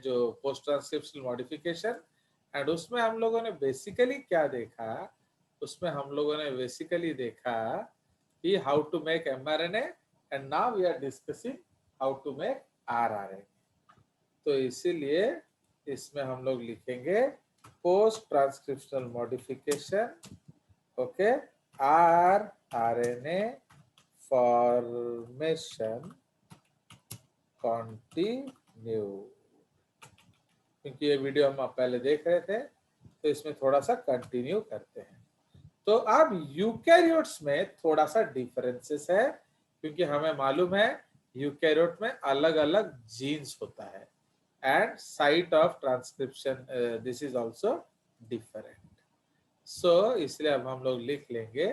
जो post transcriptional modification, and उसमें हम लोगों ने बेसिकली क्या देखा, उसमें हम लोगों ने बेसिकली देखा कि how to make mRNA, and now we are discussing how to make RNA। तो इसीलिए इसमें हम लोग लिखेंगे post transcriptional modification, okay, RNA formation continue, क्योंकि ये वीडियो हम पहले देख रहे थे तो इसमें थोड़ा सा कंटिन्यू करते हैं। तो अब यूकैरियोट्स में थोड़ा सा डिफरेंसेस है, क्योंकि हमें मालूम है यूकैरियोट में अलग अलग जीन्स होता है and site of transcription this is also different. So इसलिए अब हम लोग लिख लेंगे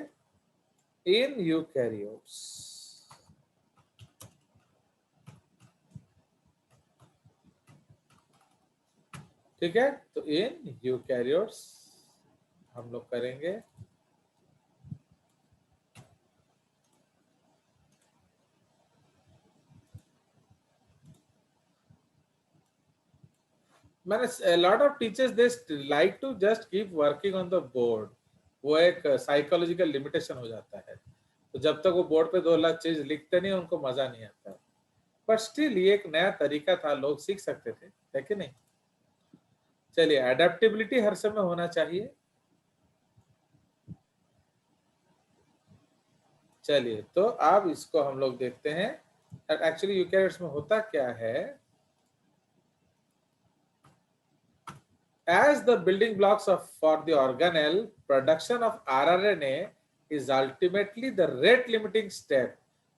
इन यूकैरियोट्स, ठीक है। तो इन यूकैरियोट्स हम लोग करेंगे मैंने lot of teachers they like to just keep working on the board, वो एक साइकोलॉजिकल लिमिटेशन हो जाता है। तो जब तक वो बोर्ड पे 2 लाख चीज लिखते नहीं उनको मजा नहीं आता, बट स्टिल ये एक नया तरीका था, लोग सीख सकते थे, है कि नहीं। चलिए, एडेप्टेबिलिटी हर समय होना चाहिए। चलिए, तो अब इसको हम लोग देखते हैं एक्चुअली यूकैरियोट्स में होता क्या है। As the building blocks for the organelle, production of rRNA is ultimately the rate limiting step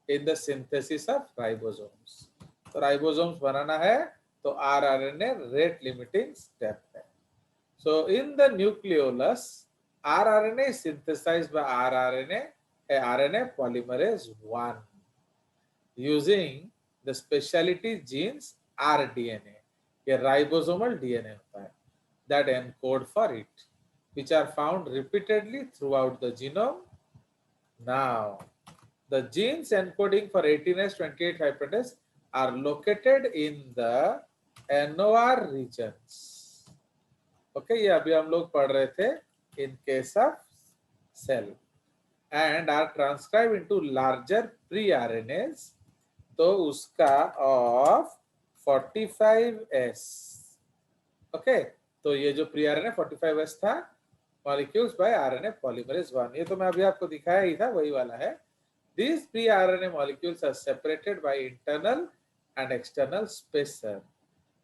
in the synthesis of ribosomes. तो ribosomes बनाना है तो rRNA rate limiting step है. So in the nucleolus, rRNA is synthesized by RNA polymerase 1 using the specialty genes rDNA. ये ribosomal DNA होता है that encode for it, which are found repeatedly throughout the genome. Now, the genes encoding for 18S, 28-hydroxylase are located in the NOR regions. Okay, ये अभी हम लोग पढ़ रहे थे in case of cell, and are transcribed into larger pre-RNAs. तो उसका of 45S, okay, तो ये जो प्री आरएनए 45S था, मॉलिक्यूल्स बाय आरएनए पॉलीमरेज 1, ये तो मैं अभी आपको दिखाया ही था, वही वाला है। These pre-RNA molecules are separated by internal and external spacer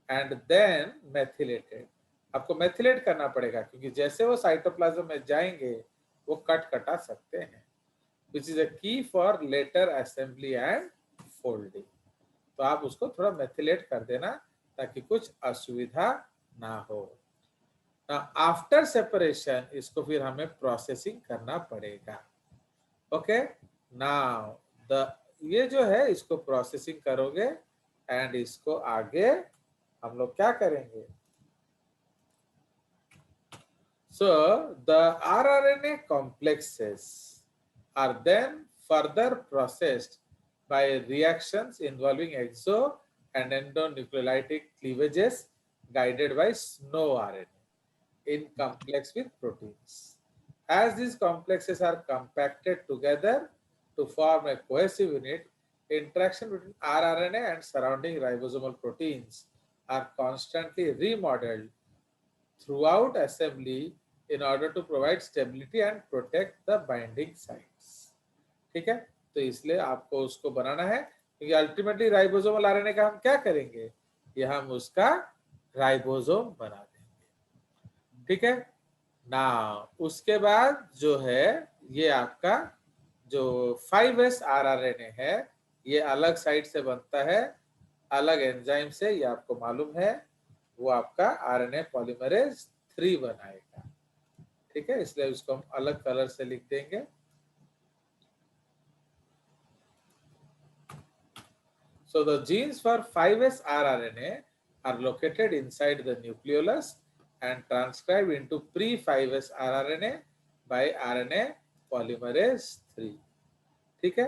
and then methylated. आपको मेथिलेट करना पड़ेगा, क्योंकि जैसे वो साइटोप्लाज्म में जाएंगे वो कटा सकते हैं, which is a key for later assembly and folding. तो आप उसको थोड़ा मेथिलेट कर देना ताकि कुछ असुविधा ना हो। आफ्टर सेपरेशन इसको फिर हमें प्रोसेसिंग करना पड़ेगा, ओके। नाउ द ये जो है इसको प्रोसेसिंग करोगे एंड इसको आगे हम लोग क्या करेंगे। So the rRNA complexes are then further processed by reactions involving exo and endonucleolytic cleavages guided by SNO RNA in complex with proteins. As these complexes are compacted together to form a cohesive unit, interaction between rRNA and surrounding ribosomal proteins are constantly remodeled throughout assembly in order to provide stability and protect the binding sites. ठीक है, तो इसलिए आपको उसको बनाना है, क्योंकि ultimately ribosomal RNA का हम क्या करेंगे, ये हम उसका राइबोसोम बना देंगे, ठीक है ना। उसके बाद जो है ये आपका जो 5S आरआरएनए है, ये अलग साइड से बनता है, अलग एंजाइम से, ये आपको मालूम है, वो आपका आरएनए पॉलीमरेज 3 बनाएगा, ठीक है। इसलिए उसको हम अलग कलर से लिख देंगे। So the genes for 5S rRNA are located inside the nucleolus and transcribed into pre-5S rRNA by RNA polymerase 3, ठीक है।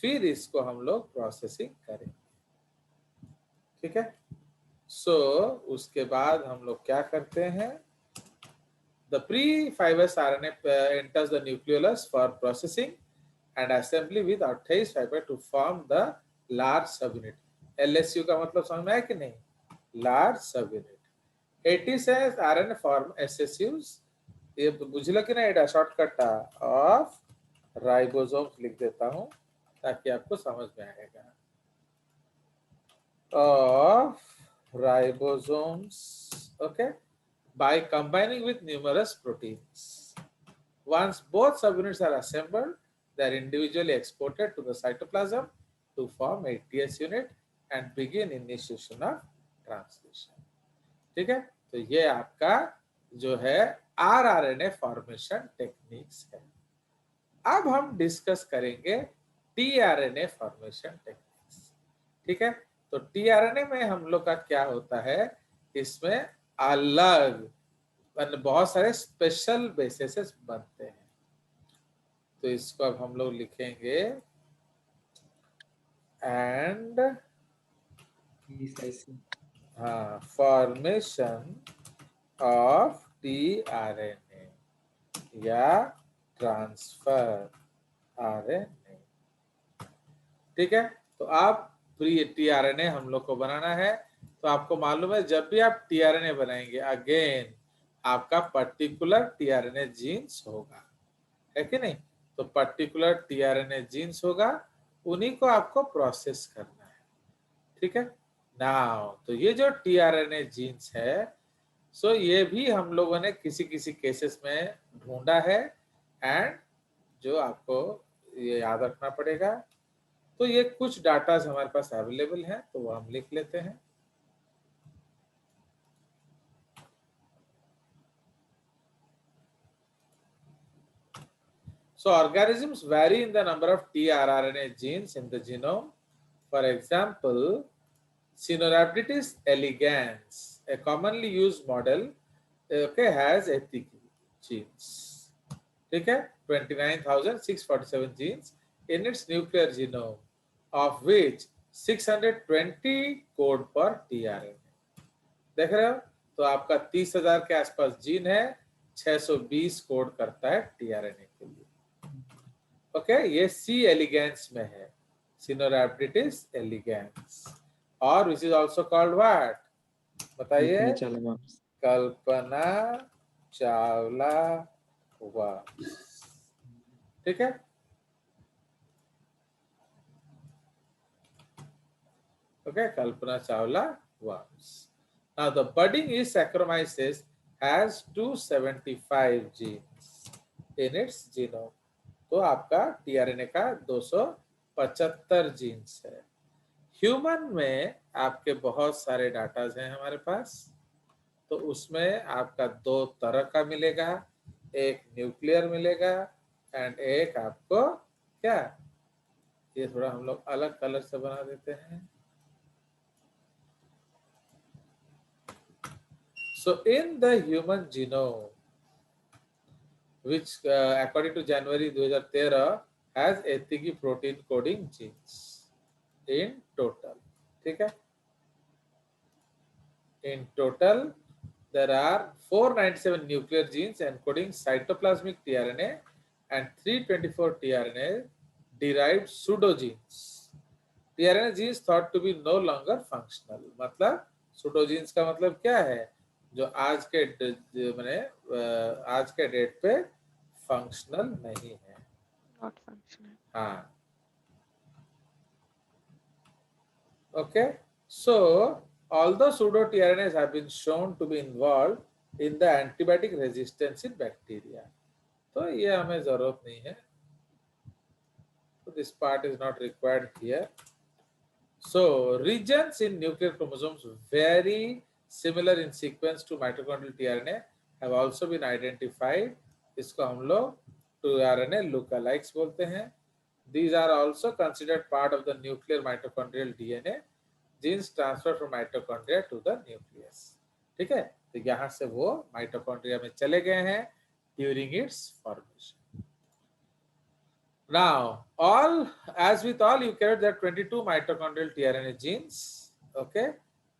फिर इसको हम लोग प्रोसेसिंग करेंगे, ठीक है। सो उसके बाद हम लोग क्या करते हैं, the pre fibres RNA enters the nucleolus for processing and assembly with 28 fiber to form the large subunit. LSU का मतलब समझ में आया कि नहीं, large subunit. 80 से आरएनए फॉर्म SSUs, ये बुझल कि ना, ये शॉर्टकट ऑफ राइबोसोम्स लिख देता हूं ताकि आपको समझ में आएगा, of ribosomes, okay, by combining with numerous proteins. Once both subunits are assembled, they are individually exported to the cytoplasm to form a TS unit and begin initiation of translation. ठीक है, तो ये आपका जो है आरआरएनए फॉर्मेशन टेक्निक्स है। अब हम डिस्कस करेंगे टीआरएनए फॉर्मेशन टेक्निक्स। ठीक है, तो टीआरएनए में हम लोग का क्या होता है, इसमें अलग बहुत सारे स्पेशल बेसिस बनते हैं। तो इसको अब हम लोग लिखेंगे एंड हाँ, फॉर्मेशन ऑफ टीआरएनए या ट्रांसफर आरएनए। ठीक है, तो आप प्री टीआरएनए हम लोग को बनाना है, तो आपको मालूम है जब भी आप टीआरएनए बनाएंगे अगेन आपका पर्टिकुलर टीआरएनए जीन्स होगा, है कि नहीं। तो पर्टिकुलर टीआरएनए जीन्स होगा, उन्हीं को आपको प्रोसेस करना है। ठीक है, नाउ तो ये जो टीआरएनए जीन्स है, सो ये भी हम लोगों ने किसी किसी केसेस में ढूंढा है एंड जो आपको ये याद रखना पड़ेगा। तो ये कुछ डाटाज हमारे पास अवेलेबल हैं, तो वो हम लिख लेते हैं। So organisms vary in the number of tRNA genes in the genome. For example, Sinorhabditis elegans, a commonly used model, okay, has 80 genes. ठीक है, 29,647 genes in its nuclear genome, of which 620 code for tRNA. देख रहे हो, तो आपका 30,000 के आसपास gene है, 620 कोड करता है टीआरएनए के लिए। ओके, ये सी एलिगेंस में है, सिनोरैप्टिटिस एलिगेंस, और which is also called what, बताइए, कल्पना चावला वर्म्स। ठीक है, okay, Kalpana Chawla worms. Now the budding is Saccharomyces has 275 genes in its genome. तो आपका टीआरएनए का 275 जीन्स है। ह्यूमन में आपके बहुत सारे डाटाज हैं हमारे पास, तो उसमें आपका दो तरह का मिलेगा, एक न्यूक्लियर मिलेगा एंड एक आपको क्या, ये थोड़ा हम लोग अलग कलर से बना देते हैं। So in the human genome which according to January 2013 has 80 protein coding genes in total. ठीक है, in total there are 497 nuclear genes encoding cytoplasmic tRNA and 324 tRNA derived pseudogenes. tRNA genes thought to be no longer functional. मतलब pseudogenes का मतलब क्या है, जो आज के मैंने आज के डेट पे फंक्शनल नहीं है, Not functional. हाँ, okay. So although pseudo tRNAs have been shown to be involved in the antibiotic resistance in bacteria, तो ये हमें जरूरत नहीं है, so this part is not required here. So regions in nuclear chromosomes very similar in sequence to mitochondrial tRNA have also been identified. इसको हम लोग tRNA lookalikes बोलते हैं. These are also considered part of the nuclear mitochondrial DNA. Genes transfer from mitochondria to the nucleus. ठीक है, तो यहाँ से वो माइटोकॉन्ड्रिया में चले गए हैं during its formation. Now, as with all eukaryotes, there are 22 mitochondrial tRNA genes. Okay,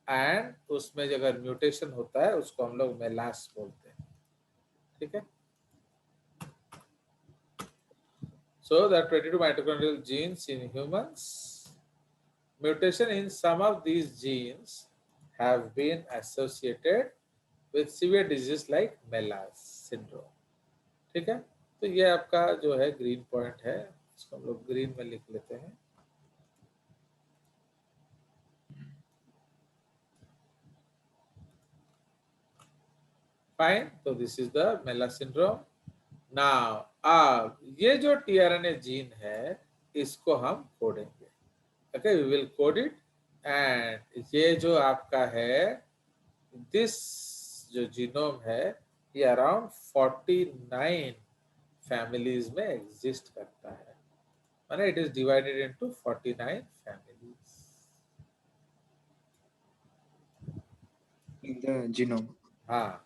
and उसमें अगर म्यूटेशन होता है उसको हम लोग मेलास बोलते हैं, ठीक है। So there are 22 mitochondrial genes in humans. Mutation in some of these genes have been associated with severe disease like Melas syndrome, ठीक है। तो ये आपका जो है ग्रीन पॉइंट है, इसको हम लोग ग्रीन में लिख लेते हैं। फाइन, तो this is the MELAS syndrome. Now अब ये जो टीआरएनए जीन है इसको हम कोडेंगे, okay, we will code it. And ये जो आपका है दिस जो जीनोम है ये अराउंड 49 फैमिलीज में एग्जिस्ट करता है, माने it is divided into 49 families in the genome. हाँ।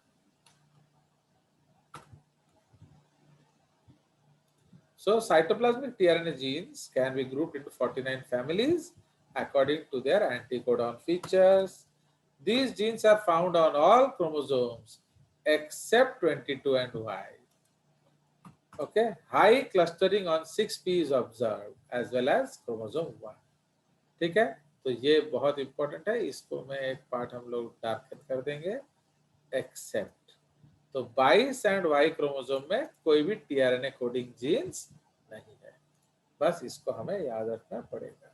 So cytoplasmic tRNA genes can be grouped into 49 families according to their anticodon features. These genes are found on all chromosomes except 22 and Y. Okay, high clustering on 6p is observed as well as chromosome 1. ठीक है, तो ये बहुत important है, इसको मैं एक part हम लोग डार्कन कर देंगे, एक्सेप्ट। तो 22 एंड वाई क्रोमोसोम में कोई भी टीआरएनए कोडिंग जीन्स नहीं है, बस इसको हमें याद रखना पड़ेगा,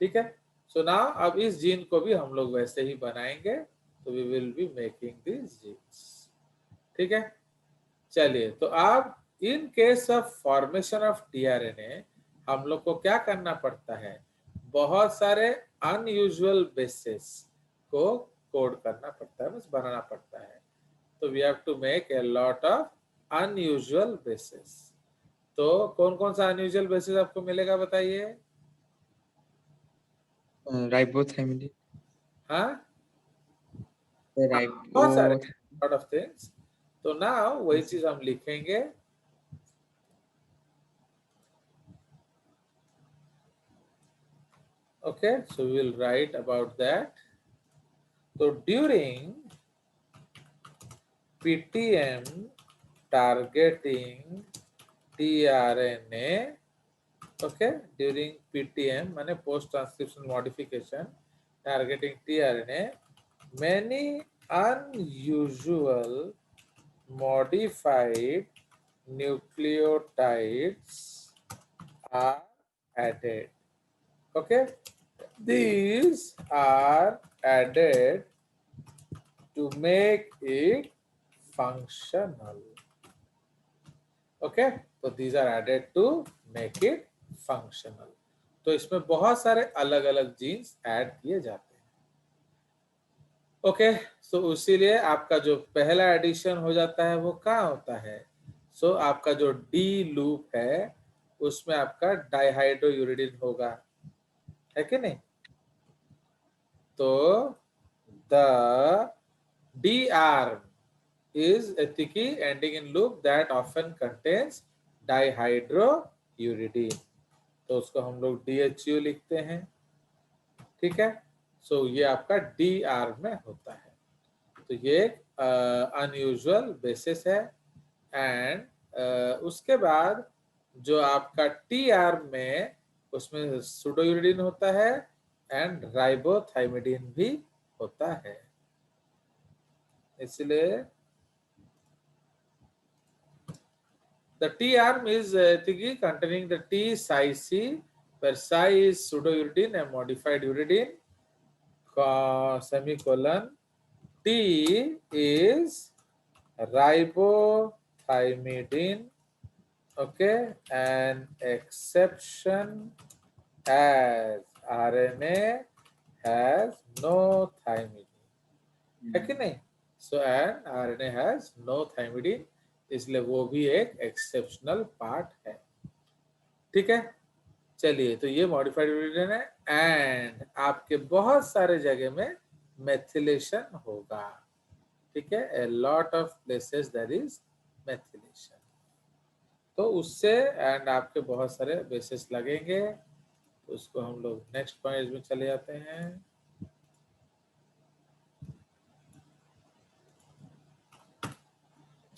ठीक है। सो नाउ अब इस जीन को भी हम लोग वैसे ही बनाएंगे, तो we will be making this genes, ठीक है। चलिए, तो अब in case of formation of tRNA हम लोग को क्या करना पड़ता है, बहुत सारे अनयूजुअल बेसिस को कोड करना पड़ता है, बस बनाना पड़ता है। तो we have to make a lot of unusual bases. तो कौन कौन सा अनयूजुअल बेसिस आपको मिलेगा बताइए? Ribothamidine. हाँ, बहुत सारे, Ribo. Lot of things. तो नाउ वही चीज हम लिखेंगे, okay, so we will write about that. So during PTM targeting tRNA, okay, during PTM माने post transcription modification targeting tRNA, many unusual modified nucleotides are added, okay. These are added to make it functional, okay, तो these are added to make it functional। तो इसमें बहुत सारे अलग अलग jeans add किए जाते हैं, ओके। सो इसीलिए आपका जो पहला एडिशन हो जाता है वो कहाँ होता है, सो आपका जो डी लूप है उसमें आपका डाइहाइड्रोयूरिडिन होगा, है कि नहीं। तो the D arm is a thicky ending in loop that often contains dihydrouridine, तो उसको हम लोग DHU लिखते हैं, ठीक है। सो ये आपका डी आर्म में होता है, तो ये एक अनयूजुअल बेसिस है। एंड उसके बाद जो आपका टी आर्म में उसमें सुडोयूरिडिन होता है एंड राइबोथाइमिडिन भी होता है, इसलिए the T arm is thingy containing the T psi C, where psi is pseudouridine and modified uridine, semicolon. T is ribothymidine, okay, an exception as RNA has no thymidine, है कि नहीं। So and RNA has no thymidine, इसलिए वो भी एक exceptional part है, ठीक है। चलिए, तो ये मॉडिफाइड यूरिडिन है एंड आपके बहुत सारे जगह में मेथिलेशन होगा, ठीक है, a lot of places there is methylation. तो उससे एंड आपके बहुत सारे बेसिस लगेंगे, तो उसको हम लोग नेक्स्ट पॉइंट में चले जाते हैं।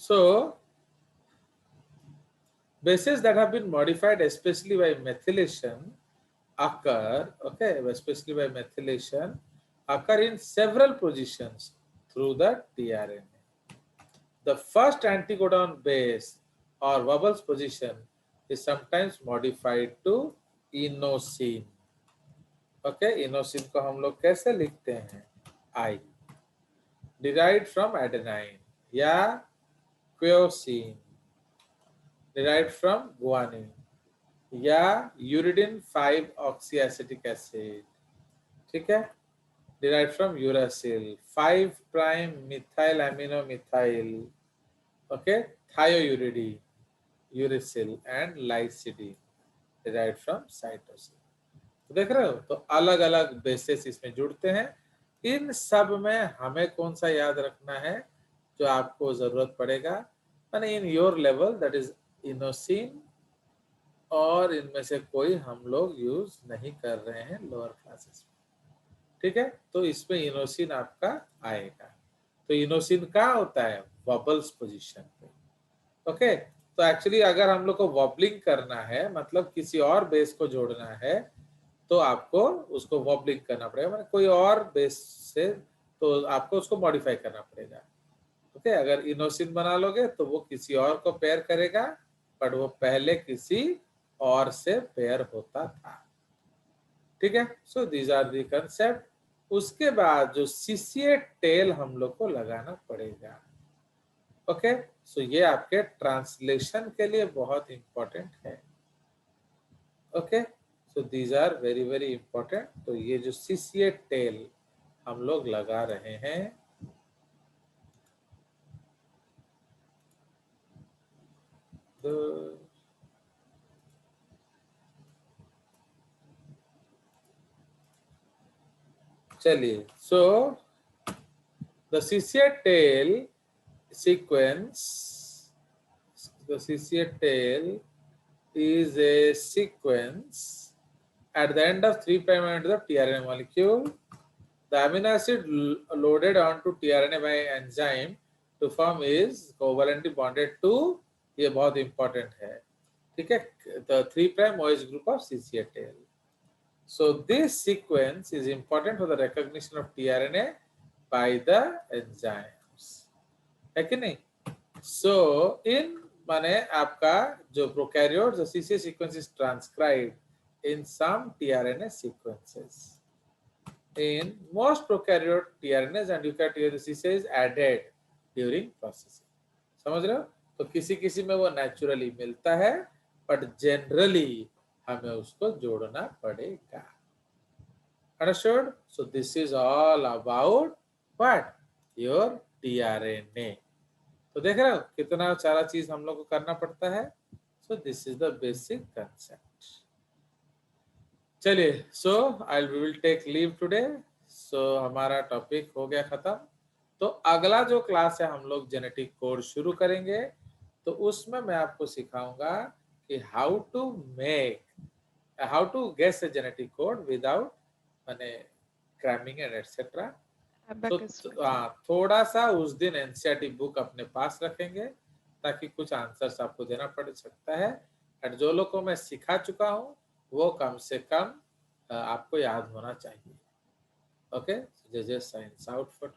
So bases that have been modified especially by methylation occur, okay, especially by methylation, occur in several positions through the tRNA. The first anticodon base or Wobbles position is sometimes modified to inosine. Okay, inosine को हम लोग कैसे लिखते हैं? I. Derived from adenine या क्योसिन, derived from guanine या uridine 5 ऑक्सीएसिटिक acid, ठीक है, derived from uracil 5 prime methyl amino methyl, okay, thiouridine, uracil and lysine derived from cytosine. तो देख रहे हो, तो अलग अलग बेसिस इसमें जुड़ते हैं। इन सब में हमें कौन सा याद रखना है जो आपको जरूरत पड़ेगा, माने in your level, that is inosine, और इनमें से कोई हम लोग यूज नहीं कर रहे हैं लोअर क्लासेस में, ठीक है। तो इसमें इनोसिन आपका आएगा। तो इनोसिन कहाँ होता है? वॉबल्स पोजीशन पे, ओके। तो एक्चुअली अगर हम लोग को वॉबलिंग करना है, मतलब किसी और बेस को जोड़ना है, तो आपको उसको वॉबलिंग करना पड़ेगा, मतलब कोई और बेस से, तो आपको उसको मॉडिफाई करना पड़ेगा, ओके। अगर इनोसिन बना लोगे तो वो किसी और को पेयर करेगा, बट वो पहले किसी और से पेयर होता था, ठीक है। So these are the concept. उसके बाद जो सीसीए टेल हम लोग को लगाना पड़ेगा, ओके। सो ये आपके ट्रांसलेशन के लिए बहुत इंपॉर्टेंट है, okay. So these are very very important. तो ये जो सीसीए टेल हम लोग लगा रहे हैं, तो चलिए, so the CCA tail sequence, the CCA tail is a sequence at the end of 3' end of tRNA molecule. The amino acid loaded onto tRNA by enzyme to form is covalently bonded to, ये बहुत important है, ठीक है, the 3' OH group of CCA tail. So this sequence is important for the recognition of tRNA by the enzymes, है कि नहीं? So in माने आपका जो prokaryote, the CCA sequence is transcribed in some tRNA sequences. In most prokaryote tRNAs and eukaryote, the CCA is added during processing. समझ रहे हो? तो किसी किसी में वो नेचुरली मिलता है, बट जनरली हमें उसको जोड़ना पड़ेगा। Understood? So this is all about what? Your tRNA. तो देख रहे हो कितना सारा चीज हम लोग को करना पड़ता है। So this is the basic concept. चलिए, so I will take leave today. So हमारा टॉपिक हो गया खत्म। तो अगला जो क्लास है हम लोग जेनेटिक कोड शुरू करेंगे, तो उसमें मैं आपको सिखाऊंगा कि how to guess a genetic code without माने क्रैमिंग एंड एटसेट्रा। तो थोड़ा सा उस दिन एनसीईआरटी बुक अपने पास रखेंगे ताकि कुछ आंसर्स आपको देना पड़ सकता है, और जो लोग को मैं सिखा चुका हूं वो कम से कम आपको याद होना चाहिए, okay. Just science out for